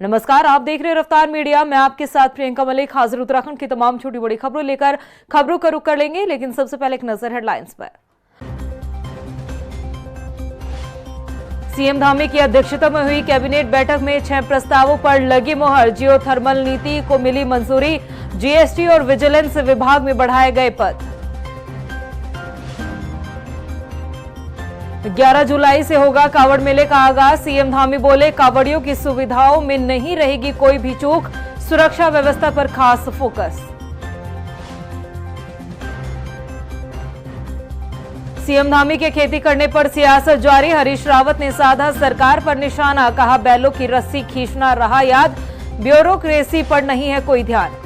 नमस्कार, आप देख रहे हैं रफ्तार मीडिया। मैं आपके साथ प्रियंका मलिक हाजिर उत्तराखंड की तमाम छोटी बड़ी खबरों लेकर खबरों का रुख कर लेंगे, लेकिन सबसे पहले एक नजर हेडलाइंस पर। सीएम धामी की अध्यक्षता में हुई कैबिनेट बैठक में 6 प्रस्तावों पर लगी मुहर। जियो थर्मल नीति को मिली मंजूरी। जीएसटी और विजिलेंस विभाग में बढ़ाए गए पद। 11 जुलाई से होगा कावड़ मेले का आगाज। सीएम धामी बोले, कावड़ियों की सुविधाओं में नहीं रहेगी कोई भी चूक। सुरक्षा व्यवस्था पर खास फोकस। सीएम धामी के खेती करने पर सियासत जारी। हरीश रावत ने साधा सरकार पर निशाना। कहा, बैलों की रस्सी खींचना रहा याद, ब्यूरोक्रेसी पर नहीं है कोई ध्यान।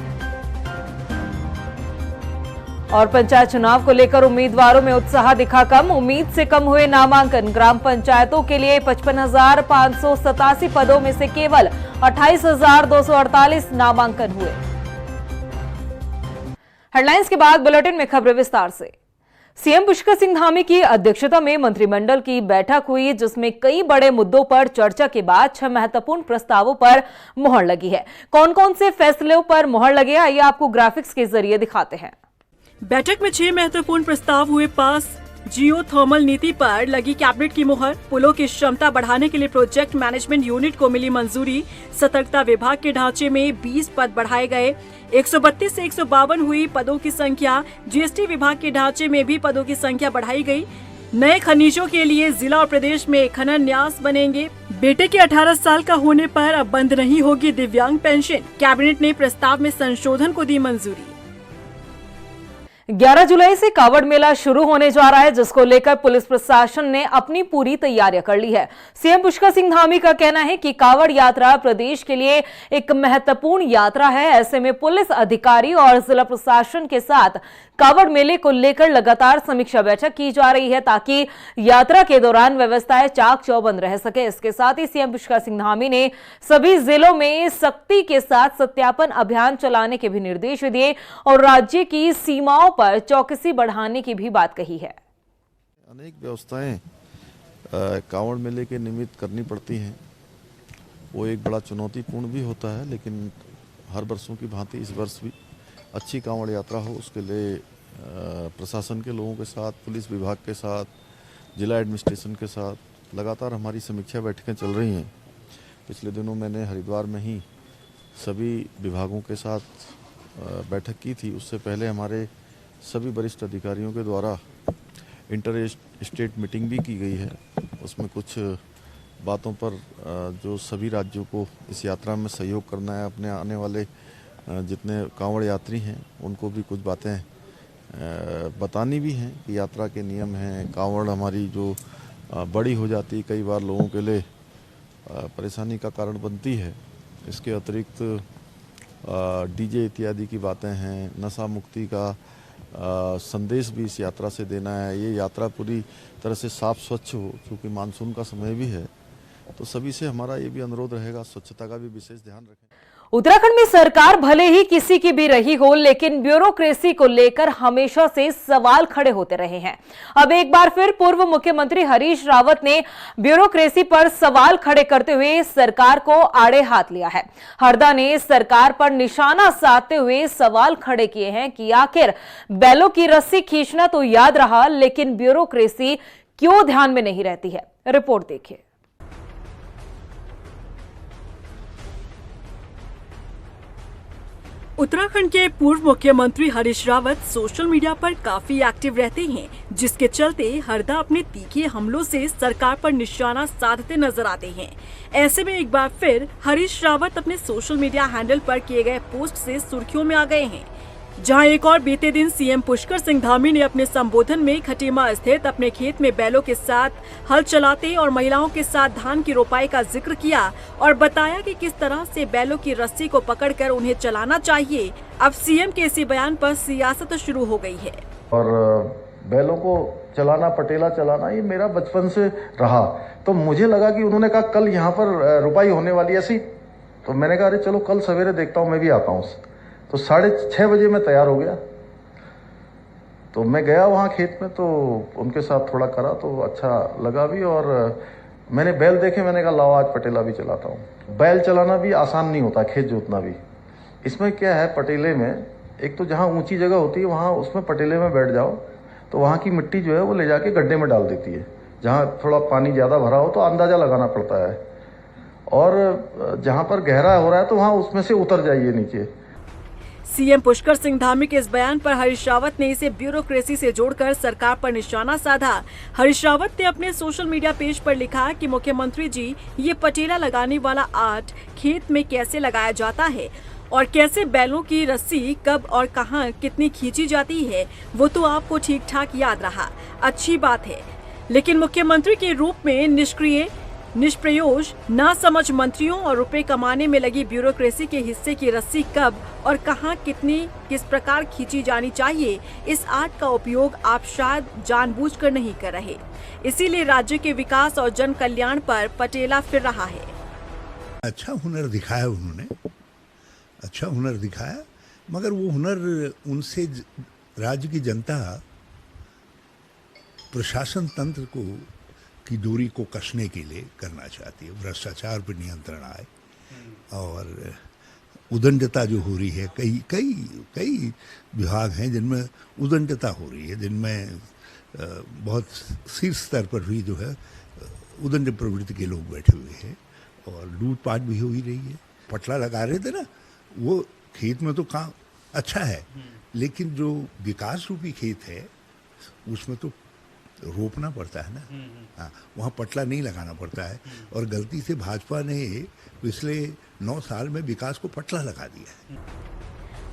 और पंचायत चुनाव को लेकर उम्मीदवारों में उत्साह दिखा कम। उम्मीद से कम हुए नामांकन। ग्राम पंचायतों के लिए 55,587 पदों में से केवल 28,248 नामांकन हुए। हेडलाइंस के बाद बुलेटिन में खबरें विस्तार से। सीएम पुष्कर सिंह धामी की अध्यक्षता में मंत्रिमंडल की बैठक हुई, जिसमें कई बड़े मुद्दों पर चर्चा के बाद 6 महत्वपूर्ण प्रस्तावों पर मुहर लगी है। कौन कौन से फैसलों पर मुहर लगे, आइए आपको ग्राफिक्स के जरिए दिखाते हैं। बैठक में 6 महत्वपूर्ण प्रस्ताव हुए पास। जियो थर्मल नीति पर लगी कैबिनेट की मुहर। पुलों की क्षमता बढ़ाने के लिए प्रोजेक्ट मैनेजमेंट यूनिट को मिली मंजूरी। सतर्कता विभाग के ढांचे में 20 पद बढ़ाए गए। 132 से 152 हुई पदों की संख्या। जीएसटी विभाग के ढांचे में भी पदों की संख्या बढ़ाई गई। नए खनिजों के लिए जिला और प्रदेश में खनन न्यास बनेंगे। बेटे के 18 साल का होने पर अब बंद नहीं होगी दिव्यांग पेंशन। कैबिनेट ने प्रस्ताव में संशोधन को दी मंजूरी। 11 जुलाई से कावड़ मेला शुरू होने जा रहा है, जिसको लेकर पुलिस प्रशासन ने अपनी पूरी तैयारियां कर ली है। सीएम पुष्कर सिंह धामी का कहना है कि कावड़ यात्रा प्रदेश के लिए एक महत्वपूर्ण यात्रा है। ऐसे में पुलिस अधिकारी और जिला प्रशासन के साथ कावड़ मेले को लेकर लगातार समीक्षा बैठक की जा रही है, ताकि यात्रा के दौरान व्यवस्थाएं चाक चौबंद रह सके। इसके साथ ही सीएम पुष्कर सिंह धामी ने सभी जिलों में सख्ती के साथ सत्यापन अभियान चलाने के भी निर्देश दिए और राज्य की सीमाओं पर चौकसी बढ़ाने की भी बात कही है। अनेक व्यवस्थाएं कांवड़ मेले के निमित्त करनी पड़ती हैं। वो एक बड़ा चुनौतीपूर्ण भी होता है, लेकिन हर वर्षों की भांति इस वर्ष भी अच्छी कांवड़ यात्रा हो, उसके लिए प्रशासन के लोगों के साथ, पुलिस विभाग के साथ, जिला एडमिनिस्ट्रेशन के साथ लगातार हमारी समीक्षा बैठकें चल रही हैं। पिछले दिनों मैंने हरिद्वार में ही सभी विभागों के साथ बैठक की थी। उससे पहले हमारे सभी वरिष्ठ अधिकारियों के द्वारा इंटर स्टेट मीटिंग भी की गई है। उसमें कुछ बातों पर जो सभी राज्यों को इस यात्रा में सहयोग करना है, अपने आने वाले जितने कांवड़ यात्री हैं उनको भी कुछ बातें बतानी भी हैं कि यात्रा के नियम हैं। कांवड़ हमारी जो बड़ी हो जाती है, कई बार लोगों के लिए परेशानी का कारण बनती है। इसके अतिरिक्त डीजे इत्यादि की बातें हैं। नशा मुक्ति का संदेश भी इस यात्रा से देना है। ये यात्रा पूरी तरह से साफ स्वच्छ हो, क्योंकि मानसून का समय भी है। तो सभी से हमारा ये भी अनुरोध रहेगा, स्वच्छता का भी विशेष ध्यान रखें। उत्तराखंड में सरकार भले ही किसी की भी रही हो, लेकिन ब्यूरोक्रेसी को लेकर हमेशा से सवाल खड़े होते रहे हैं। अब एक बार फिर पूर्व मुख्यमंत्री हरीश रावत ने ब्यूरोक्रेसी पर सवाल खड़े करते हुए सरकार को आड़े हाथ लिया है। हरदा ने सरकार पर निशाना साधते हुए सवाल खड़े किए हैं कि आखिर बैलों की रस्सी खींचना तो याद रहा, लेकिन ब्यूरोक्रेसी क्यों ध्यान में नहीं रहती है। रिपोर्ट देखिए। उत्तराखंड के पूर्व मुख्यमंत्री हरीश रावत सोशल मीडिया पर काफी एक्टिव रहते हैं, जिसके चलते हरदा अपने तीखे हमलों से सरकार पर निशाना साधते नजर आते हैं। ऐसे में एक बार फिर हरीश रावत अपने सोशल मीडिया हैंडल पर किए गए पोस्ट से सुर्खियों में आ गए हैं। जहां एक और बीते दिन सीएम पुष्कर सिंह धामी ने अपने संबोधन में खटीमा स्थित अपने खेत में बैलों के साथ हल चलाते और महिलाओं के साथ धान की रोपाई का जिक्र किया और बताया कि किस तरह से बैलों की रस्सी को पकड़कर उन्हें चलाना चाहिए। अब सीएम के इसी बयान पर सियासत शुरू हो गई है। और बैलों को चलाना, पटेला चलाना, ये मेरा बचपन से रहा। तो मुझे लगा कि उन्होंने कहा कल यहाँ पर रोपाई होने वाली ऐसी, तो मैंने कहा अरे चलो कल सवेरे देखता हूँ, मैं भी आता हूँ। तो 6:30 बजे मैं तैयार हो गया। तो मैं गया वहाँ खेत में, तो उनके साथ थोड़ा करा तो अच्छा लगा भी। और मैंने बैल देखे, मैंने कहा लाओ आज पटेला भी चलाता हूँ। बैल चलाना भी आसान नहीं होता, खेत जोतना भी। इसमें क्या है, पटेले में एक तो जहाँ ऊंची जगह होती है वहाँ उसमें पटेले में बैठ जाओ तो वहाँ की मिट्टी जो है वो ले जाके गड्ढे में डाल देती है। जहाँ थोड़ा पानी ज़्यादा भरा हो तो अंदाज़ा लगाना पड़ता है, और जहाँ पर गहरा हो रहा है तो वहाँ उसमें से उतर जाइए नीचे। सीएम पुष्कर सिंह धामी के इस बयान पर हरीश रावत ने इसे ब्यूरोक्रेसी से जोड़कर सरकार पर निशाना साधा। हरीश रावत ने अपने सोशल मीडिया पेज पर लिखा कि मुख्यमंत्री जी, ये पटेला लगाने वाला आर्ट खेत में कैसे लगाया जाता है और कैसे बैलों की रस्सी कब और कहां कितनी खींची जाती है वो तो आपको ठीक ठाक याद रहा, अच्छी बात है। लेकिन मुख्यमंत्री के रूप में निष्क्रिय, निष्प्रयोज, नासमझ मंत्रियों और रुपए कमाने में लगी ब्यूरोक्रेसी के हिस्से की रस्सी कब और कहां कितनी किस प्रकार खींची जानी चाहिए, इस आर्ट का उपयोग आप शायद जानबूझकर नहीं कर रहे। इसीलिए राज्य के विकास और जन कल्याण पर पटेला फिर रहा है। अच्छा हुनर दिखाया उन्होंने, अच्छा हुनर दिखाया, मगर वो हुनर उनसे राज्य की जनता प्रशासन तंत्र को की दूरी को कसने के लिए करना चाहती है। भ्रष्टाचार पर नियंत्रण आए और उदंडता जो हो रही है, कई विभाग हैं जिनमें उदंडता हो रही है, जिनमें बहुत शीर्ष स्तर पर भी जो है उदंड प्रवृत्ति के लोग बैठे हुए हैं और लूटपाट भी हो ही रही है। पटला लगा रहे थे ना, वो खेत में तो काम अच्छा है, लेकिन जो विकास रूपी खेत है उसमें तो रोपना पड़ता है ना। हाँ, वहाँ पटला नहीं लगाना पड़ता है, और गलती से भाजपा ने पिछले 9 साल में विकास को पटला लगा दिया है।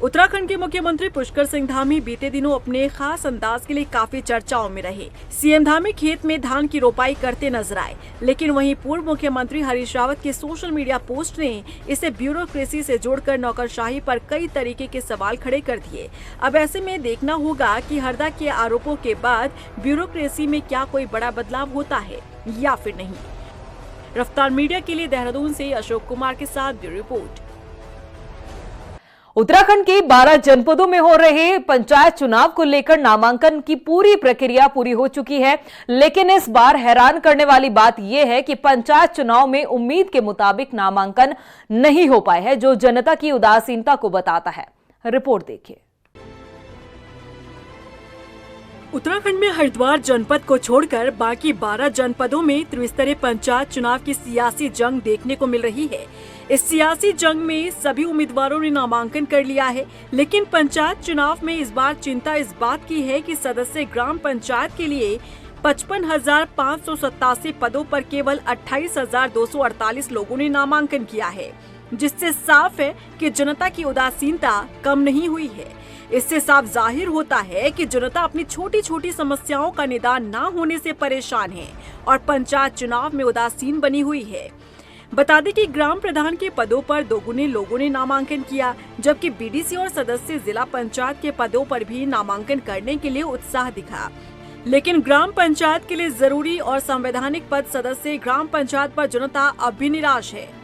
उत्तराखंड के मुख्यमंत्री पुष्कर सिंह धामी बीते दिनों अपने खास अंदाज के लिए काफी चर्चाओं में रहे। सीएम धामी खेत में धान की रोपाई करते नजर आए, लेकिन वहीं पूर्व मुख्यमंत्री हरीश रावत के सोशल मीडिया पोस्ट ने इसे ब्यूरोक्रेसी से जोड़कर नौकरशाही पर कई तरीके के सवाल खड़े कर दिए। अब ऐसे में देखना होगा कि हरदा के आरोपों के बाद ब्यूरोक्रेसी में क्या कोई बड़ा बदलाव होता है या फिर नहीं। रफ्तार मीडिया के लिए देहरादून से अशोक कुमार के साथ ब्यूरो रिपोर्ट। उत्तराखंड के 12 जनपदों में हो रहे पंचायत चुनाव को लेकर नामांकन की पूरी प्रक्रिया पूरी हो चुकी है, लेकिन इस बार हैरान करने वाली बात यह है कि पंचायत चुनाव में उम्मीद के मुताबिक नामांकन नहीं हो पाए हैं, जो जनता की उदासीनता को बताता है। रिपोर्ट देखिए। उत्तराखंड में हरिद्वार जनपद को छोड़कर बाकी 12 जनपदों में त्रिस्तरीय पंचायत चुनाव की सियासी जंग देखने को मिल रही है। इस सियासी जंग में सभी उम्मीदवारों ने नामांकन कर लिया है, लेकिन पंचायत चुनाव में इस बार चिंता इस बात की है कि सदस्य ग्राम पंचायत के लिए 55,587 पदों पर केवल 28,248 लोगों ने नामांकन किया है, जिससे साफ है कि जनता की उदासीनता कम नहीं हुई है। इससे साफ जाहिर होता है कि जनता अपनी छोटी छोटी समस्याओं का निदान न होने से परेशान है और पंचायत चुनाव में उदासीन बनी हुई है। बता दें कि ग्राम प्रधान के पदों पर दोगुने लोगों ने नामांकन किया, जबकि बीडीसी और सदस्य जिला पंचायत के पदों पर भी नामांकन करने के लिए उत्साह दिखा। लेकिन ग्राम पंचायत के लिए जरूरी और संवैधानिक पद सदस्य ग्राम पंचायत पर जनता अब भी निराश है।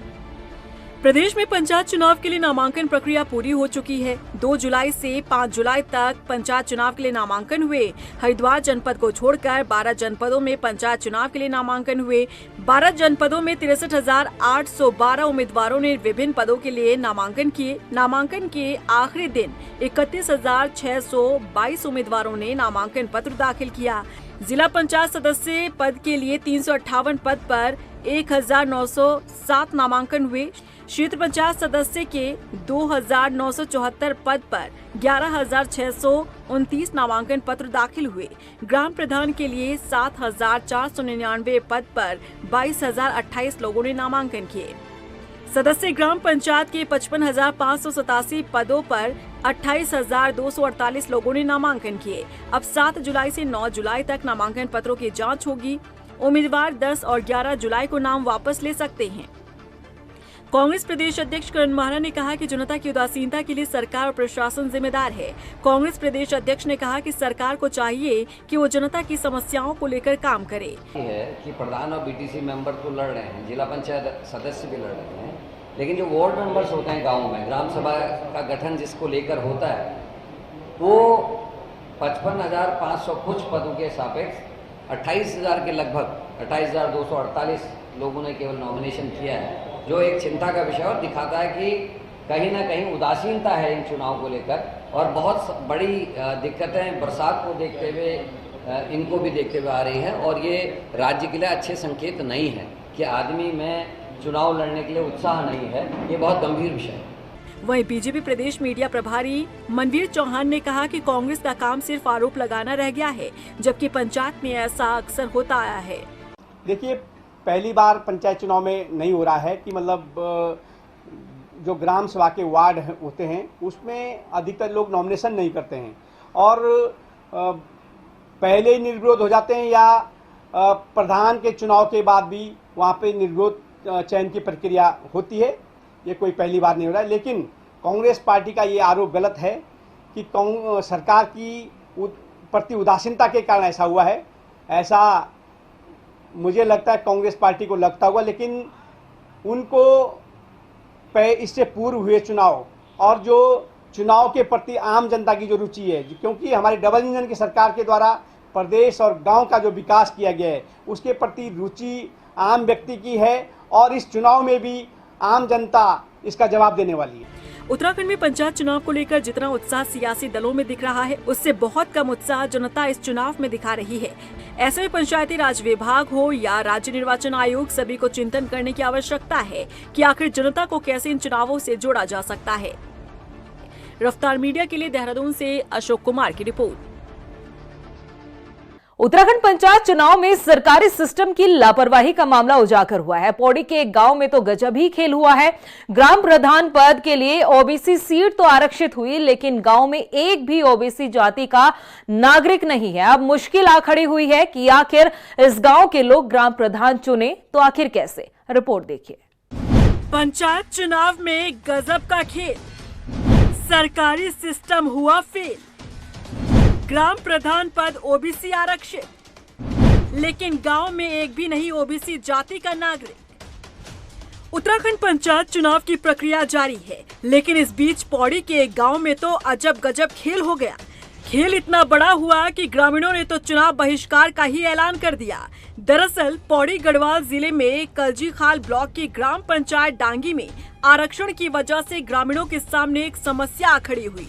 प्रदेश में पंचायत चुनाव के लिए नामांकन प्रक्रिया पूरी हो चुकी है। 2 जुलाई से 5 जुलाई तक पंचायत चुनाव के लिए नामांकन हुए। हरिद्वार जनपद को छोड़कर 12 जनपदों में पंचायत चुनाव के लिए नामांकन हुए। 12 जनपदों में 63,812 उम्मीदवारों ने विभिन्न पदों के लिए नामांकन किए। नामांकन के आखिरी दिन 31,622 उम्मीदवारों ने नामांकन पत्र दाखिल किया। जिला पंचायत सदस्य पद के लिए 358 पद पर 1,907 नामांकन हुए। क्षेत्र पंचायत सदस्य के 2,974 पद पर 11,629 नामांकन पत्र दाखिल हुए। ग्राम प्रधान के लिए 7,499 पद पर 22,028 लोगों ने नामांकन किए। सदस्य ग्राम पंचायत के 55,587 पदों पर 28,248 लोगों ने नामांकन किए। अब 7 जुलाई से 9 जुलाई तक नामांकन पत्रों की जांच होगी। उम्मीदवार 10 और 11 जुलाई को नाम वापस ले सकते हैं। कांग्रेस प्रदेश अध्यक्ष करण माहरा ने कहा कि जनता की उदासीनता के लिए सरकार और प्रशासन जिम्मेदार है। कांग्रेस प्रदेश अध्यक्ष ने कहा कि सरकार को चाहिए कि वो जनता की समस्याओं को लेकर काम करे। है कि प्रधान और बीटीसी मेंबर तो लड़ रहे हैं, जिला पंचायत सदस्य भी लड़ रहे हैं, लेकिन जो वार्ड मेंबर्स होते हैं गाँव में, ग्राम सभा का गठन जिसको लेकर होता है, वो 55,500 कुछ पदों के सापेक्ष 28,000 के लगभग 28,248 लोगों ने केवल नॉमिनेशन किया है, जो एक चिंता का विषय और दिखाता है कि कहीं ना कहीं उदासीनता है इन चुनाव को लेकर। और बहुत बड़ी दिक्कतें बरसात को देखते हुए इनको भी देखते हुए आ रही है, और ये राज्य के लिए अच्छे संकेत नहीं है कि आदमी में चुनाव लड़ने के लिए उत्साह नहीं है। ये बहुत गंभीर विषय है। वहीं बीजेपी प्रदेश मीडिया प्रभारी मनवीर चौहान ने कहा कि कांग्रेस का काम सिर्फ आरोप लगाना रह गया है, जबकि पंचायत में ऐसा अक्सर होता आया है। देखिए, पहली बार पंचायत चुनाव में नहीं हो रहा है कि मतलब जो ग्राम सभा के वार्ड होते हैं उसमें अधिकतर लोग नॉमिनेशन नहीं करते हैं और पहले ही निर्विरोध हो जाते हैं, या प्रधान के चुनाव के बाद भी वहाँ पे निर्विरोध चयन की प्रक्रिया होती है। ये कोई पहली बार नहीं हो रहा है, लेकिन कांग्रेस पार्टी का ये आरोप गलत है कि सरकार की प्रति उदासीनता के कारण ऐसा हुआ है। ऐसा मुझे लगता है कांग्रेस पार्टी को लगता हुआ, लेकिन उनको इससे पूर्व हुए चुनाव और जो चुनाव के प्रति आम जनता की जो रुचि है, क्योंकि हमारी डबल इंजन की सरकार के द्वारा प्रदेश और गांव का जो विकास किया गया है उसके प्रति रुचि आम व्यक्ति की है, और इस चुनाव में भी आम जनता इसका जवाब देने वाली है। उत्तराखंड में पंचायत चुनाव को लेकर जितना उत्साह सियासी दलों में दिख रहा है, उससे बहुत कम उत्साह जनता इस चुनाव में दिखा रही है। ऐसे में पंचायती राज विभाग हो या राज्य निर्वाचन आयोग, सभी को चिंतन करने की आवश्यकता है कि आखिर जनता को कैसे इन चुनावों से जोड़ा जा सकता है। रफ्तार मीडिया के लिए देहरादून से अशोक कुमार की रिपोर्ट। उत्तराखंड पंचायत चुनाव में सरकारी सिस्टम की लापरवाही का मामला उजागर हुआ है। पौड़ी के एक गांव में तो गजब ही खेल हुआ है। ग्राम प्रधान पद के लिए ओबीसी सीट तो आरक्षित हुई, लेकिन गांव में एक भी ओबीसी जाति का नागरिक नहीं है। अब मुश्किल आ खड़ी हुई है कि आखिर इस गांव के लोग ग्राम प्रधान चुने तो आखिर कैसे। रिपोर्ट देखिए। पंचायत चुनाव में गजब का खेल, सरकारी सिस्टम हुआ फेल। ग्राम प्रधान पद ओबीसी आरक्षित, लेकिन गांव में एक भी नहीं ओबीसी जाति का नागरिक। उत्तराखंड पंचायत चुनाव की प्रक्रिया जारी है, लेकिन इस बीच पौड़ी के एक गांव में तो अजब गजब खेल हो गया। खेल इतना बड़ा हुआ कि ग्रामीणों ने तो चुनाव बहिष्कार का ही ऐलान कर दिया। दरअसल पौड़ी गढ़वाल जिले में कलजीखाल ब्लॉक की ग्राम पंचायत डांगी में आरक्षण की वजह से ग्रामीणों के सामने एक समस्या खड़ी हुई।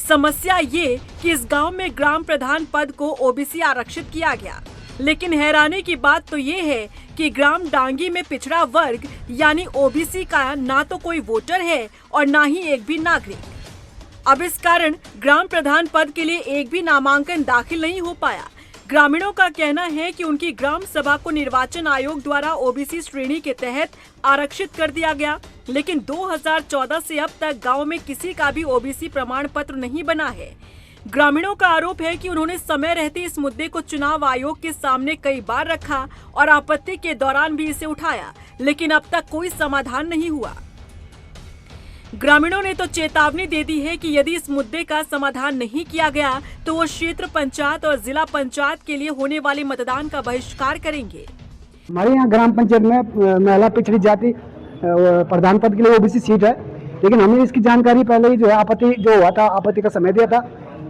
समस्या ये कि इस गांव में ग्राम प्रधान पद को ओबीसी आरक्षित किया गया, लेकिन हैरानी की बात तो ये है कि ग्राम डांगी में पिछड़ा वर्ग यानी ओबीसी का ना तो कोई वोटर है और ना ही एक भी नागरिक। अब इस कारण ग्राम प्रधान पद के लिए एक भी नामांकन दाखिल नहीं हो पाया। ग्रामीणों का कहना है कि उनकी ग्राम सभा को निर्वाचन आयोग द्वारा ओबीसी श्रेणी के तहत आरक्षित कर दिया गया, लेकिन 2014 से अब तक गांव में किसी का भी ओबीसी प्रमाण पत्र नहीं बना है। ग्रामीणों का आरोप है कि उन्होंने समय रहते इस मुद्दे को चुनाव आयोग के सामने कई बार रखा और आपत्ति के दौरान भी इसे उठाया, लेकिन अब तक कोई समाधान नहीं हुआ। ग्रामीणों ने तो चेतावनी दे दी है कि यदि इस मुद्दे का समाधान नहीं किया गया तो वो क्षेत्र पंचायत और जिला पंचायत के लिए होने वाले मतदान का बहिष्कार करेंगे। हमारे यहाँ ग्राम पंचायत में महिला पिछड़ी जाति प्रधान पद के लिए ओबीसी सीट है, लेकिन हमने इसकी जानकारी पहले ही जो है आपत्ति जो हुआ था, आपत्ति का समय दिया था,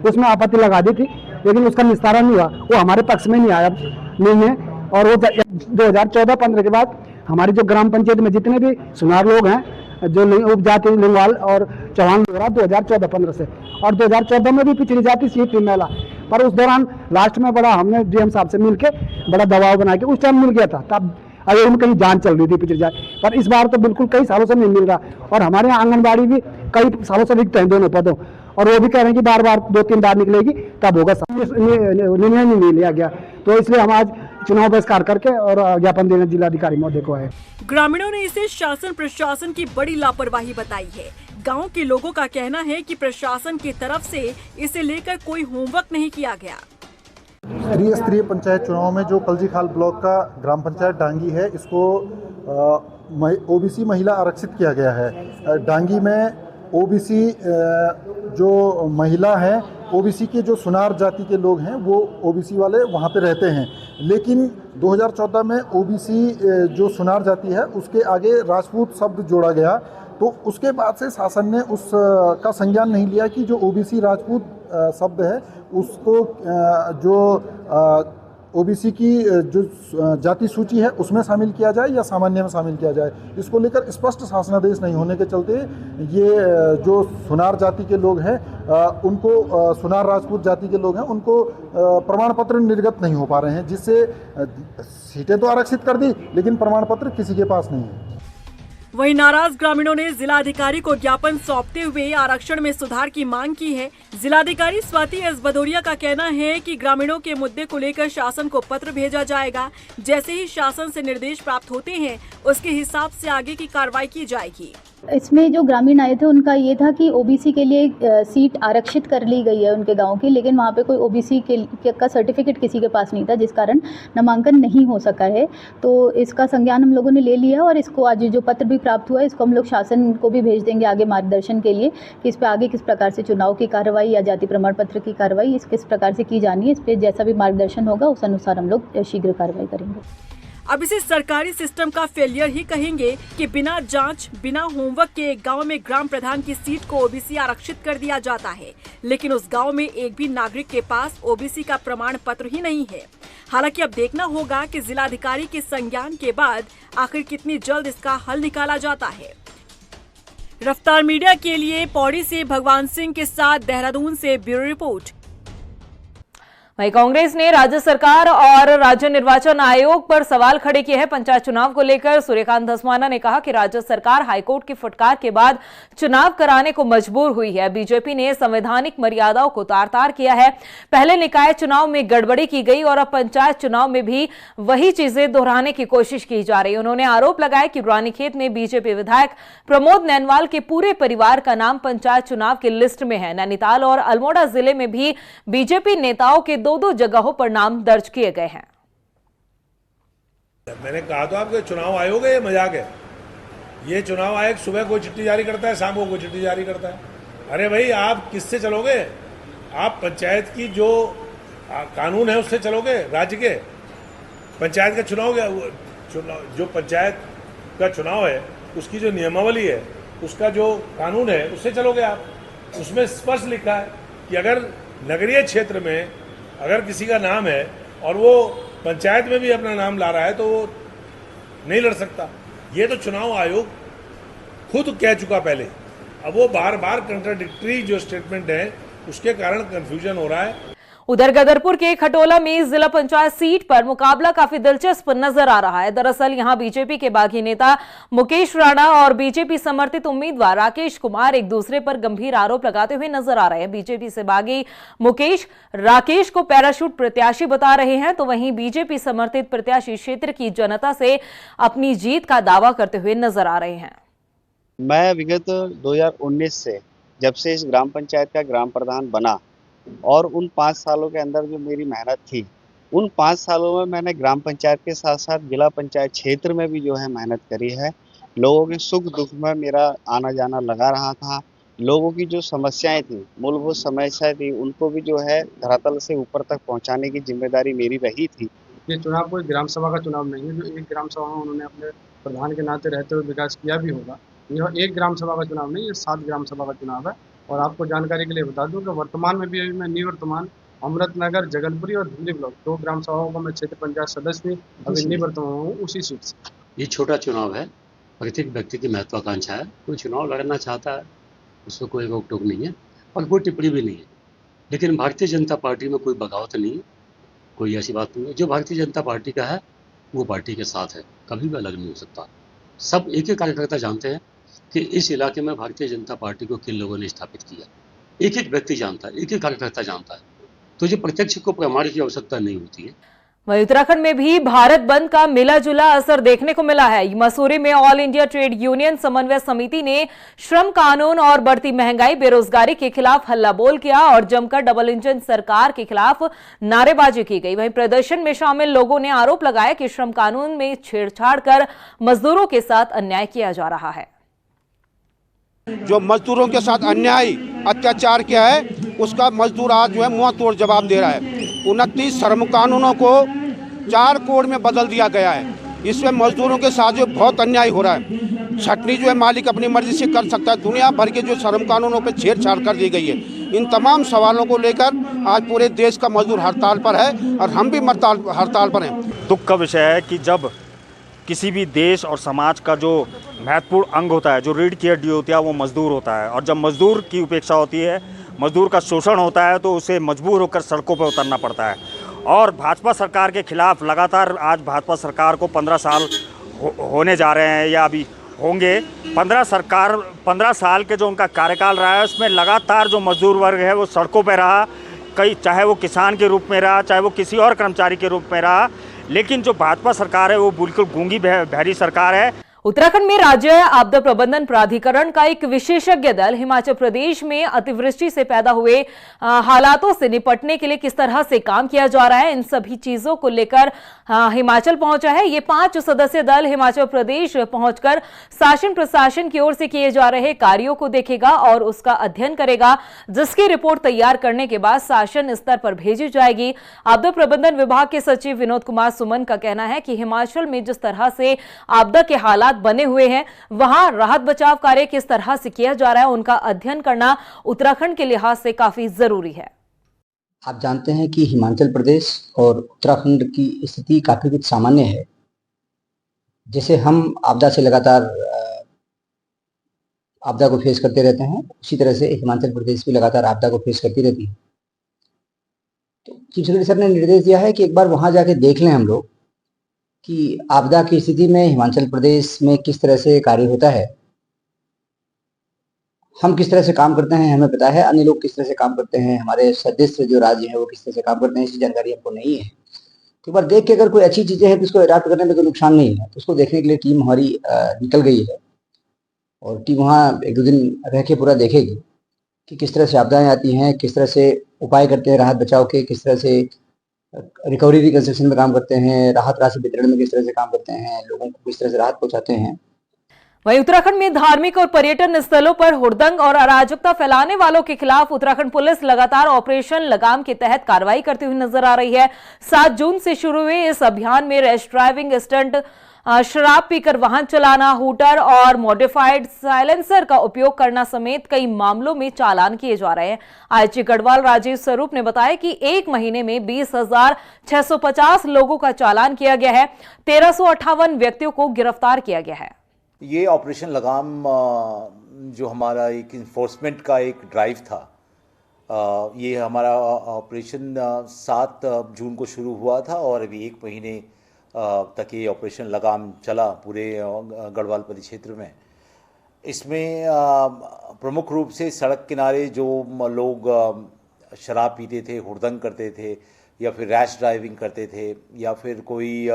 उसमें आपत्ति लगा दी थी, लेकिन उसका निस्तारण नहीं हुआ। वो हमारे पक्ष में नहीं है। और वो 2014-15 के बाद हमारी जो ग्राम पंचायत में जितने भी सुनार लोग हैं, जो उपजाति लिंगवाल और चौहान लोग 2014-15 से, और 2014 में भी पिछड़ी जाति सीट थी महिला, पर उस दौरान लास्ट में बड़ा हमने डीएम साहब से मिलके बड़ा दबाव बना के उस टाइम मिल गया था। तब अगर उनकी कहीं जान चल रही थी पिछड़ी जाति, पर इस बार तो बिल्कुल कई सालों से नहीं मिल रहा। और हमारे यहाँ आंगनबाड़ी भी कई सालों से रिक्त हैं दोनों पदों, और वो भी कह रहे हैं कि बार बार 2-3 बार निकलेगी तब होगा। निर्णय नहीं लिया गया, तो इसलिए हम आज चुनाव बहिष्कार करके और ज्ञापन देने जिलाधिकारी महोदय को आए। ग्रामीणों ने इसे शासन प्रशासन की बड़ी लापरवाही बताई है। गांव के लोगों का कहना है कि प्रशासन की तरफ से इसे लेकर कोई होमवर्क नहीं किया गया। स्तरीय पंचायत चुनाव में जो कलजीखाल ब्लॉक का ग्राम पंचायत डांगी है, इसको ओबीसी महिला आरक्षित किया गया है। डांगी में ओबीसी जो महिला है, ओबीसी के जो सुनार जाति के लोग हैं वो ओबीसी वाले वहाँ पे रहते हैं, लेकिन 2014 में ओबीसी जो सुनार जाति है उसके आगे राजपूत शब्द जोड़ा गया, तो उसके बाद से शासन ने उस का संज्ञान नहीं लिया कि जो ओबीसी राजपूत शब्द है उसको जो ओबीसी की जो जाति सूची है उसमें शामिल किया जाए या सामान्य में शामिल किया जाए, इसको लेकर स्पष्ट शासनादेश नहीं होने के चलते ये जो सुनार जाति के लोग हैं उनको, सुनार राजपूत जाति के लोग हैं उनको प्रमाण पत्र निर्गत नहीं हो पा रहे हैं, जिससे सीटें तो आरक्षित कर दी लेकिन प्रमाण पत्र किसी के पास नहीं है। वहीं नाराज ग्रामीणों ने जिलाधिकारी को ज्ञापन सौंपते हुए आरक्षण में सुधार की मांग की है। जिलाधिकारी स्वाति एस भदौरिया का कहना है कि ग्रामीणों के मुद्दे को लेकर शासन को पत्र भेजा जाएगा। जैसे ही शासन से निर्देश प्राप्त होते हैं उसके हिसाब से आगे की कार्रवाई की जाएगी। इसमें जो ग्रामीण आए थे उनका ये था कि ओबीसी के लिए सीट आरक्षित कर ली गई है उनके गांव की, लेकिन वहाँ पे कोई ओबीसी का सर्टिफिकेट किसी के पास नहीं था, जिस कारण नामांकन नहीं हो सका है। तो इसका संज्ञान हम लोगों ने ले लिया और इसको आज जो पत्र भी प्राप्त हुआ है इसको हम लोग शासन को भी भेज देंगे आगे मार्गदर्शन के लिए कि इस पर आगे किस प्रकार से चुनाव की कार्रवाई या जाति प्रमाण पत्र की कार्रवाई किस प्रकार से की जानी है। इस पर जैसा भी मार्गदर्शन होगा उस अनुसार हम लोग शीघ्र कार्रवाई करेंगे। अब इसे सरकारी सिस्टम का फेलियर ही कहेंगे कि बिना जांच, बिना होमवर्क के एक गांव में ग्राम प्रधान की सीट को ओबीसी आरक्षित कर दिया जाता है, लेकिन उस गांव में एक भी नागरिक के पास ओबीसी का प्रमाण पत्र ही नहीं है। हालांकि अब देखना होगा कि जिलाधिकारी के संज्ञान के बाद आखिर कितनी जल्द इसका हल निकाला जाता है। रफ्तार मीडिया के लिए पौड़ी से भगवान सिंह के साथ देहरादून से ब्यूरो रिपोर्ट। वहीं कांग्रेस ने राज्य सरकार और राज्य निर्वाचन आयोग पर सवाल खड़े किए हैं। पंचायत चुनाव को लेकर सूर्यकांत धस्माना ने कहा कि राज्य सरकार हाईकोर्ट की फटकार के बाद चुनाव कराने को मजबूर हुई है। बीजेपी ने संवैधानिक मर्यादाओं को तार-तार किया है। पहले निकाय चुनाव में गड़बड़ी की गई और अब पंचायत चुनाव में भी वही चीजें दोहराने की कोशिश की जा रही। उन्होंने आरोप लगाया कि रानीखेत में बीजेपी विधायक प्रमोद नैनवाल के पूरे परिवार का नाम पंचायत चुनाव की लिस्ट में है। नैनीताल और अल्मोड़ा जिले में भी बीजेपी नेताओं के दो जगहों पर नाम दर्ज किए गए हैं। मैंने कहा तो आपके चुनाव आयोग है ये मजाक है। ये चुनाव आयोग सुबह कोई चिट्ठी जारी करता है, शाम को कोई चिट्ठी जारी करता है। अरे भाई आप किससे चलोगे? आप पंचायत की जो कानून है उससे चलोगे। राज्य के पंचायत का चुनाव, जो पंचायत का चुनाव है उसकी जो नियमावली है, उसका जो कानून है उससे चलोगे आप। उसमें स्पष्ट लिखा है कि अगर नगरीय क्षेत्र में अगर किसी का नाम है और वो पंचायत में भी अपना नाम ला रहा है तो वो नहीं लड़ सकता। ये तो चुनाव आयोग खुद कह चुका पहले। अब वो बार बार कंट्राडिक्टरी जो स्टेटमेंट है उसके कारण कंफ्यूजन हो रहा है। उधर गदरपुर के खटोला में जिला पंचायत सीट पर मुकाबला काफी दिलचस्प नजर आ रहा है। दरअसल यहां बीजेपी के बागी नेता मुकेश राणा और बीजेपी समर्थित उम्मीदवार राकेश कुमार एक दूसरे पर गंभीर आरोप लगाते हुए नजर आ रहे हैं। बीजेपी से बागी मुकेश राकेश को पैराशूट प्रत्याशी बता रहे हैं, तो वहीं बीजेपी समर्थित प्रत्याशी क्षेत्र की जनता से अपनी जीत का दावा करते हुए नजर आ रहे हैं। मैं विगत 2019 से जब से इस ग्राम पंचायत का ग्राम प्रधान बना और उन 5 सालों के अंदर जो मेरी मेहनत थी, उन 5 सालों में मैंने ग्राम पंचायत के साथ साथ जिला पंचायत क्षेत्र में भी जो है मेहनत करी है। लोगों के सुख दुख में मेरा आना जाना लगा रहा था। लोगों की जो समस्याएं थी, मूलभूत समस्याएं थी, उनको भी जो है धरातल से ऊपर तक पहुंचाने की जिम्मेदारी मेरी रही थी। ये चुनाव कोई ग्राम सभा का चुनाव नहीं है जो एक ग्राम सभा में उन्होंने अपने प्रधान के नाते रहते हुए विकास किया भी होगा। यह एक ग्राम सभा का चुनाव नहीं, ये 7 ग्राम सभा का चुनाव है। और आपको जानकारी के लिए बता दूं कि वर्तमान में भी अभी मैं निवर्तमान अमृतनगर, जगलपुरी और धुंधली ब्लॉक 2 ग्राम सभाओं का मैं क्षेत्र पंचायत सदस्य भी अभी निवर्तमान हूँ उसी सीट से। ये छोटा चुनाव है, प्रत्येक व्यक्ति की महत्वाकांक्षा है। कोई चुनाव लड़ना चाहता है उसको कोई रोक टोक नहीं है और कोई टिप्पणी भी नहीं है। लेकिन भारतीय जनता पार्टी में कोई बगावत नहीं है, कोई ऐसी बात नहीं है। जो भारतीय जनता पार्टी का है वो पार्टी के साथ है, कभी भी अलग नहीं हो सकता। सब एक एक कार्यकर्ता जानते हैं कि इस इलाके में भारतीय जनता पार्टी को किन लोगों ने स्थापित किया। एक एक व्यक्ति जानता है, एक एक कार्यकर्ता जानता है, तो जो प्रत्यक्ष को प्रमाण की आवश्यकता नहीं होती है। वहीं उत्तराखंड में भी भारत बंद का मिला जुला असर देखने को मिला है। मसूरी में ऑल इंडिया ट्रेड यूनियन समन्वय समिति ने श्रम कानून और बढ़ती महंगाई, बेरोजगारी के खिलाफ हल्ला बोल किया और जमकर डबल इंजन सरकार के खिलाफ नारेबाजी की गई। वहीं प्रदर्शन में शामिल लोगों ने आरोप लगाया कि श्रम कानून में छेड़छाड़ कर मजदूरों के साथ अन्याय किया जा रहा है। जो मजदूरों के साथ अन्याय अत्याचार किया है उसका मजदूर आज जो है मुंह तोड़ जवाब दे रहा है। 29 श्रम कानूनों को 4 कोड में बदल दिया गया है। इसमें मजदूरों के साथ जो बहुत अन्याय हो रहा है। छटनी जो है मालिक अपनी मर्जी से कर सकता है। दुनिया भर के जो श्रम कानूनों पर छेड़छाड़ कर दी गई है। इन तमाम सवालों को लेकर आज पूरे देश का मजदूर हड़ताल पर है और हम भी हड़ताल पर हैं। दुख का विषय है कि जब किसी भी देश और समाज का जो महत्वपूर्ण अंग होता है, जो रीढ़ की हड्डी होती है, वो मजदूर होता है। और जब मजदूर की उपेक्षा होती है, मजदूर का शोषण होता है, तो उसे मजबूर होकर सड़कों पर उतरना पड़ता है। और भाजपा सरकार के खिलाफ लगातार आज भाजपा सरकार को 15 साल होने जा रहे हैं या अभी होंगे। 15 साल के जो उनका कार्यकाल रहा है, उसमें लगातार जो मजदूर वर्ग है वो सड़कों पर रहा, चाहे वो किसान के रूप में रहा, चाहे वो किसी और कर्मचारी के रूप में रहा। लेकिन जो भाजपा सरकार है वो बिल्कुल गूंगी बहरी सरकार है। उत्तराखंड में राज्य आपदा प्रबंधन प्राधिकरण का एक विशेषज्ञ दल हिमाचल प्रदेश में अतिवृष्टि से पैदा हुए हालातों से निपटने के लिए किस तरह से काम किया जा रहा है, इन सभी चीजों को लेकर हिमाचल पहुंचा है। ये 5 सदस्यीय दल हिमाचल प्रदेश पहुंचकर शासन प्रशासन की ओर से किए जा रहे कार्यों को देखेगा और उसका अध्ययन करेगा, जिसकी रिपोर्ट तैयार करने के बाद शासन स्तर पर भेजी जाएगी। आपदा प्रबंधन विभाग के सचिव विनोद कुमार सुमन का कहना है कि हिमाचल में जिस तरह से आपदा के हालात बने हुए हैं, वहां राहत बचाव कार्य किस तरह से किया जा रहा है, उनका अध्ययन करना उत्तराखंड के लिहाज से काफी जरूरी है। आप जानते हैं कि हिमाचल प्रदेश और उत्तराखंड की स्थिति काफी कुछ सामान्य है। जैसे हम आपदा से लगातार आपदा को फेस करते रहते हैं, उसी तरह से हिमाचल प्रदेश भी लगातार आपदा को फेस करती रहती है। तो चीफ सेक्रेटरी सर ने निर्देश दिया है कि एक बार वहां जाके देख लें हम लोग कि आपदा की स्थिति में हिमाचल प्रदेश में किस तरह से कार्य होता है, हम किस तरह से काम करते हैं हमें पता है, अन्य लोग किस तरह से काम करते हैं, हमारे सदस्य जो राज्य हैं वो किस तरह से काम करते हैं, इसकी जानकारी हमको नहीं है। तो एक बार देख के अगर कोई अच्छी चीजें हैं तो उसको अडॉप्ट करने में कोई नुकसान नहीं है। तो उसको देखने के लिए टीम हमारी निकल गई है और टीम वहाँ 1-2 दिन रह के पूरा देखेगी कि किस तरह से आपदाएं आती हैं, किस तरह से उपाय करते हैं राहत बचाव के, किस तरह से रिकवरी रिकंस्ट्रक्शन में काम करते हैं, राहत राशि वितरण में किस तरह से काम करते हैं, लोगों को किस तरह से राहत पहुंचाते हैं। वहीं उत्तराखंड में धार्मिक और पर्यटन स्थलों पर हुड़दंग और अराजकता फैलाने वालों के खिलाफ उत्तराखंड पुलिस लगातार ऑपरेशन लगाम के तहत कार्रवाई करती हुई नजर आ रही है। 7 जून से शुरू हुए इस अभियान में रैश ड्राइविंग, स्टंट, शराब पीकर वाहन चलाना, हूटर और मॉडिफाइड साइलेंसर का उपयोग करना समेत कई मामलों में चालान किए जा रहे हैं। आईजी गढ़वाल राजीव स्वरूप ने बताया कि 1 महीने में 20,650 लोगों का चालान किया गया है। 1358 व्यक्तियों को गिरफ्तार किया गया है। ये ऑपरेशन लगाम जो हमारा एक इन्फोर्समेंट का एक ड्राइव था, ये हमारा ऑपरेशन 7 जून को शुरू हुआ था और अभी 1 महीने तक ये ऑपरेशन लगाम चला पूरे गढ़वाल परिक्षेत्र में। इसमें प्रमुख रूप से सड़क किनारे जो लोग शराब पीते थे, हुड़दंग करते थे या फिर रैश ड्राइविंग करते थे या फिर कोई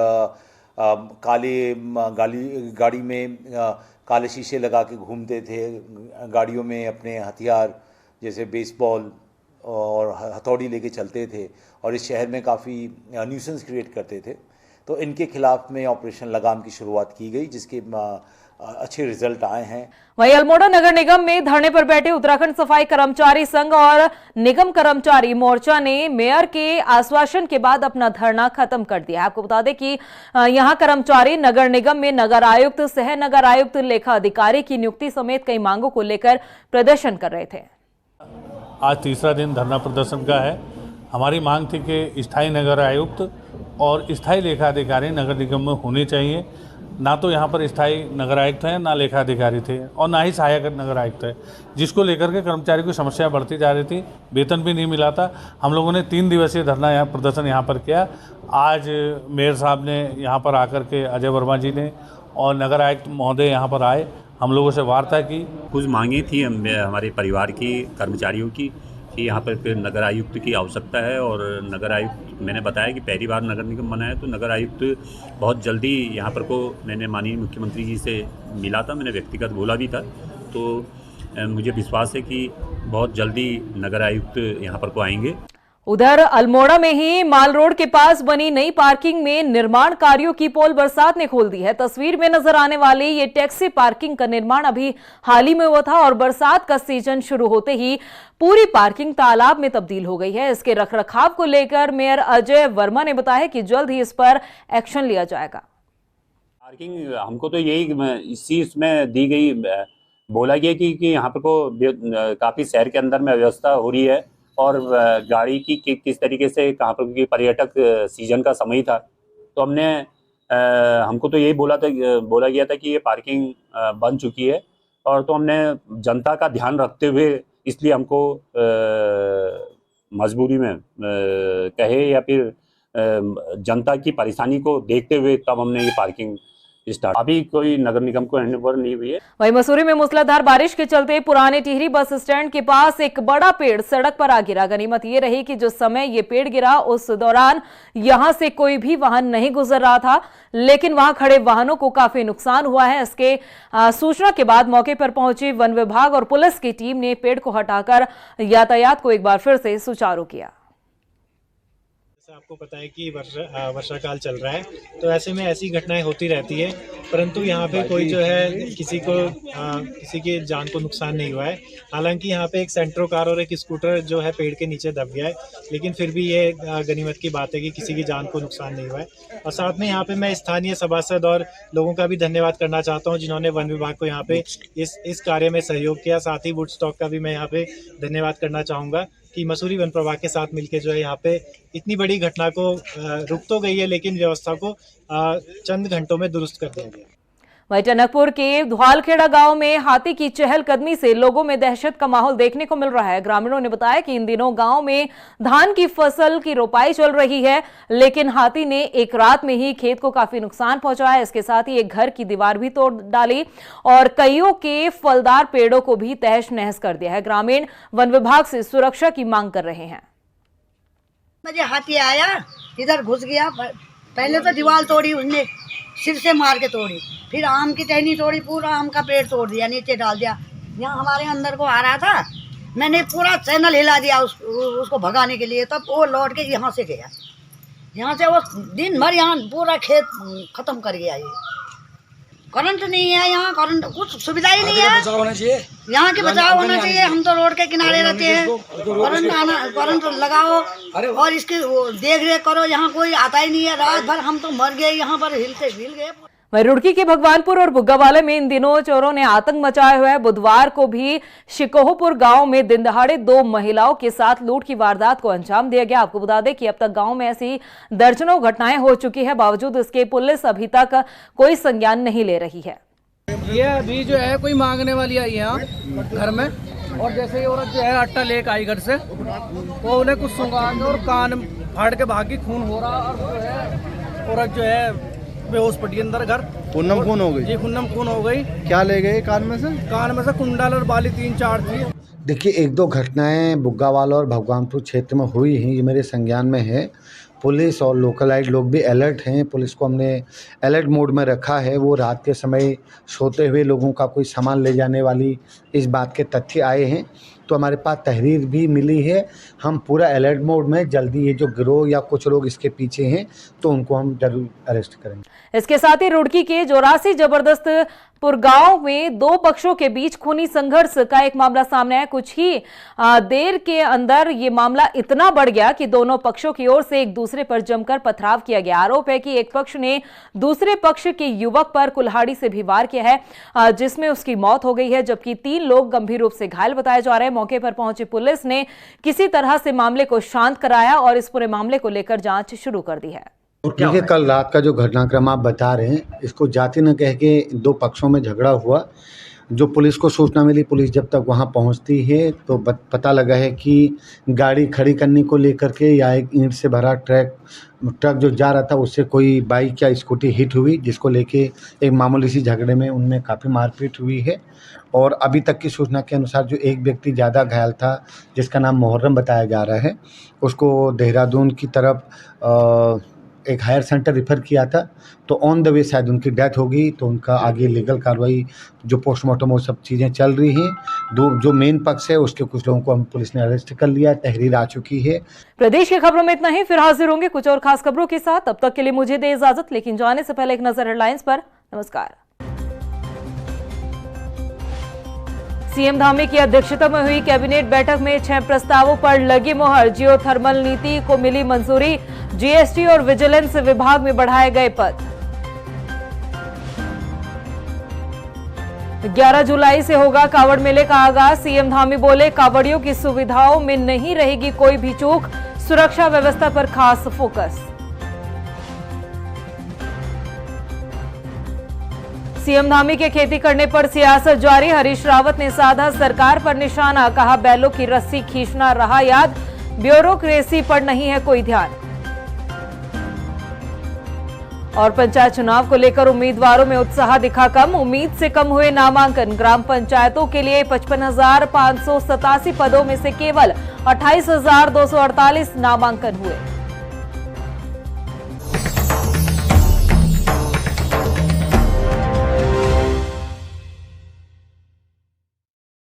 काले गाड़ी में काले शीशे लगा के घूमते थे, गाड़ियों में अपने हथियार जैसे बेसबॉल और हथौड़ी लेके चलते थे और इस शहर में काफ़ी न्यूसेंस क्रिएट करते थे। तो इनके खिलाफ में ऑपरेशन लगाम की शुरुआत की गई, जिसके अच्छे रिजल्ट आए हैं। वहीं अल्मोड़ा नगर निगम में धरने पर बैठे उत्तराखंड सफाई कर्मचारी संघ और निगम कर्मचारी मोर्चा ने मेयर के आश्वासन के बाद अपना धरना खत्म कर दिया। आपको बता दें कि यहां कर्मचारी नगर निगम में नगर आयुक्त, सह नगर आयुक्त, लेखा अधिकारी की नियुक्ति समेत कई मांगों को लेकर प्रदर्शन कर रहे थे। आज तीसरा दिन धरना प्रदर्शन का है। हमारी मांग थी कि स्थायी नगर आयुक्त और स्थायी लेखा अधिकारी नगर निगम में होने चाहिए। ना तो यहाँ पर स्थायी नगर आयुक्त हैं, ना लेखा अधिकारी थे और ना ही सहायक नगर आयुक्त है, जिसको लेकर के कर्मचारी की समस्या बढ़ती जा रही थी, वेतन भी नहीं मिला था। हम लोगों ने 3 दिवसीय धरना यहाँ प्रदर्शन यहाँ पर किया। आज मेयर साहब ने यहाँ पर आकर के, अजय वर्मा जी ने और नगर आयुक्त महोदय यहाँ पर आए, हम लोगों से वार्ता की। कुछ मांगें थी हमारे परिवार की, कर्मचारियों की, कि यहाँ पर फिर नगर आयुक्त की आवश्यकता है और नगर आयुक्त, मैंने बताया कि पहली बार नगर निगम बना है तो नगर आयुक्त बहुत जल्दी यहाँ पर को, मैंने माननीय मुख्यमंत्री जी से मिला था, मैंने व्यक्तिगत बोला भी था, तो मुझे विश्वास है कि बहुत जल्दी नगर आयुक्त यहाँ पर को आएंगे। उधर अल्मोड़ा में ही माल रोड के पास बनी नई पार्किंग में निर्माण कार्यों की पोल बरसात ने खोल दी है। तस्वीर में नजर आने वाली ये टैक्सी पार्किंग का निर्माण अभी हाल ही में हुआ था और बरसात का सीजन शुरू होते ही पूरी पार्किंग तालाब में तब्दील हो गई है। इसके रखरखाव को लेकर मेयर अजय वर्मा ने बताया कि जल्द ही इस पर एक्शन लिया जाएगा। पार्किंग हमको तो यही इसी इसमें दी गई, बोला गया कि यहाँ पर को काफ़ी शहर के अंदर में व्यवस्था हो रही है और गाड़ी की किस तरीके से कहाँ पर, क्योंकि पर्यटक सीजन का समय था, तो हमको तो यही बोला गया था कि ये पार्किंग बन चुकी है, और तो हमने जनता का ध्यान रखते हुए, इसलिए हमको मजबूरी में कहे या फिर जनता की परेशानी को देखते हुए तब हमने ये पार्किंग स्टार्ट। अभी कोई नगर निगम को हैंडओवर नहीं हुई है। वहीं मसूरी में मूसलाधार बारिश के चलते पुराने टिहरी बस स्टैंड के पास एक बड़ा पेड़ सड़क पर आ गिरा। गनीमत ये रही कि जो समय ये पेड़ गिरा उस दौरान यहां से कोई भी वाहन नहीं गुजर रहा था, लेकिन वहां खड़े वाहनों को काफी नुकसान हुआ है। इसके सूचना के बाद मौके पर पहुंची वन विभाग और पुलिस की टीम ने पेड़ को हटाकर यातायात को एक बार फिर से सुचारू किया। आपको पता है कि वर्षा काल चल रहा है, तो ऐसे में ऐसी घटनाएं होती रहती है, परंतु यहाँ पे कोई जो है किसी की जान को नुकसान नहीं हुआ है। हालांकि यहाँ पे एक सेंट्रो कार और एक स्कूटर जो है पेड़ के नीचे दब गया है, लेकिन फिर भी ये गनीमत की बात है कि किसी की जान को नुकसान नहीं हुआ है। और साथ में यहाँ पे मैं स्थानीय सभासद और लोगों का भी धन्यवाद करना चाहता हूँ जिन्होंने वन विभाग को यहाँ पे इस कार्य में सहयोग किया। साथ ही वुड स्टॉक का भी मैं यहाँ पे धन्यवाद करना चाहूँगा कि मसूरी वन प्रभाग के साथ मिलकर जो है यहाँ पे इतनी बड़ी घटना को रुक तो गई है, लेकिन व्यवस्था को चंद घंटों में दुरुस्त कर दिया गया। वहीं टनकपुर के धुआलखेड़ा गांव में हाथी की चहलकदमी से लोगों में दहशत का माहौल देखने को मिल रहा है। ग्रामीणों ने बताया कि इन दिनों गांव में धान की फसल की रोपाई चल रही है, लेकिन हाथी ने एक रात में ही खेत को काफी नुकसान पहुंचाया। इसके साथ ही एक घर की दीवार भी तोड़ डाली और कईयों के फलदार पेड़ों को भी तहस नहस कर दिया है। ग्रामीण वन विभाग से सुरक्षा की मांग कर रहे हैं। मुझे हाथी आया, इधर घुस गया, पहले तो दीवार तोड़ी उसने, सिर से मार के तोड़ी, फिर आम की टहनी तोड़ी, पूरा आम का पेड़ तोड़ दिया, नीचे डाल दिया। यहाँ हमारे अंदर को आ रहा था, मैंने पूरा चैनल हिला दिया उसको भगाने के लिए, तब वो लौट के यहाँ से गया। यहाँ से वो दिन भर यहाँ पूरा खेत खत्म कर गया। ये करंट नहीं है, यहाँ करंट कुछ सुविधा ही नहीं है। यहाँ के बचाव होना चाहिए। हम तो रोड के किनारे रहते हैं, करंट लगाओ और इसकी देख रेख करो। यहाँ कोई आता ही नहीं है। रात भर हम तो मर गए, यहाँ पर हिल गए। वहीं रुड़की के भगवानपुर और बुग्गावाले में इन दिनों चोरों ने आतंक मचाया हुआ है। बुधवार को भी शिकोहपुर गांव में दिन दहाड़े 2 महिलाओं के साथ लूट की वारदात को अंजाम दिया गया। आपको बता दें कि अब तक गांव में ऐसी दर्जनों घटनाएं हो चुकी है, बावजूद इसके पुलिस अभी तक कोई संज्ञान नहीं ले रही है। ये अभी जो है कोई मांगने वाली आई है घर में, और जैसे ये औरत जो है आटा लेकर आई घर से, तो उन्हें कुछ सुंगान और कान फाड़ के भागी, खून हो रहा, और जो है औरत जो है बेहोश पड़ी अंदर घर। खूनम खून हो गई जी, खूनम खून हो गई। क्या ले गए कान में से? कान में से कुंडल और बाली 3-4 थी। देखिए, 1-2 घटनाएं बुग्गावाला और भगवानपुर क्षेत्र में हुई हैं, ये मेरे संज्ञान में है। पुलिस और लोकलाइट लोग भी अलर्ट हैं। पुलिस को हमने अलर्ट मोड में रखा है। वो रात के समय सोते हुए लोगों का कोई सामान ले जाने वाली इस बात के तथ्य आए हैं, तो हमारे पास तहरीर भी मिली है। हम पूरा अलर्ट मोड में, जल्दी ये जो गिरोह या कुछ लोग इसके पीछे हैं तो उनको हम जरूर अरेस्ट करेंगे। इसके साथ ही रुड़की के जोरासी जबरदस्तपुर गांव में 2 पक्षों के बीच खूनी संघर्ष का एक मामला सामने आया। कुछ ही देर के अंदर ये मामला इतना बढ़ गया कि दोनों पक्षों की ओर से एक दूसरे पर जमकर पथराव किया गया। आरोप है कि एक पक्ष ने दूसरे पक्ष के युवक पर कुल्हाड़ी से भी वार किया है, जिसमें उसकी मौत हो गई है, जबकि 3 लोग गंभीर रूप से घायल बताए जा रहे हैं। मौके पर पहुंची पुलिस ने किसी तरह से मामले को शांत कराया और इस पूरे मामले को लेकर जांच शुरू कर दी है। देखिए, कल रात का जो घटनाक्रम आप बता रहे हैं, इसको जाति न कह के 2 पक्षों में झगड़ा हुआ। जो पुलिस को सूचना मिली, पुलिस जब तक वहां पहुंचती है तो पता लगा है कि गाड़ी खड़ी करने को लेकर के या एक ईंट से भरा ट्रक जो जा रहा था उससे कोई बाइक या स्कूटी हिट हुई, जिसको लेके एक मामूली सी झगड़े में उनमें काफ़ी मारपीट हुई है। और अभी तक की सूचना के अनुसार जो एक व्यक्ति ज़्यादा घायल था, जिसका नाम मुहर्रम बताया जा रहा है, उसको देहरादून की तरफ एक हायर सेंटर रिफ़र किया था, तो ऑन द वे शायद उनकी डेथ होगी। तो उनका आगे लीगल कार्रवाई, जो पोस्टमार्टम, वो सब चीज़ें चल रही हैं। जो मेन पक्ष है उसके कुछ लोगों को हम पुलिस ने अरेस्ट कर लिया, तहरीर आ चुकी है। प्रदेश की खबरों में इतना ही, फिर हाजिर होंगे कुछ और खास खबरों के साथ। तब तक के लिए मुझे दे इजाजत, लेकिन जाने से पहले एक नजर हेडलाइंस पर। नमस्कार। सीएम धामी की अध्यक्षता में हुई कैबिनेट बैठक में 6 प्रस्तावों पर लगी मोहर। जियो थर्मल नीति को मिली मंजूरी। जीएसटी और विजिलेंस विभाग में बढ़ाए गए पद। 11 जुलाई से होगा कावड़ मेले का आगाज। सीएम धामी बोले, कावड़ियों की सुविधाओं में नहीं रहेगी कोई भी चूक, सुरक्षा व्यवस्था पर खास फोकस। सीएम धामी के खेती करने पर सियासत जारी। हरीश रावत ने साधा सरकार पर निशाना, कहा बैलों की रस्सी खींचना रहा याद, ब्यूरोक्रेसी पर नहीं है कोई ध्यान। और पंचायत चुनाव को लेकर उम्मीदवारों में उत्साह दिखा कम, उम्मीद से कम हुए नामांकन। ग्राम पंचायतों के लिए 55,587 पदों में से केवल 28,248 नामांकन हुए।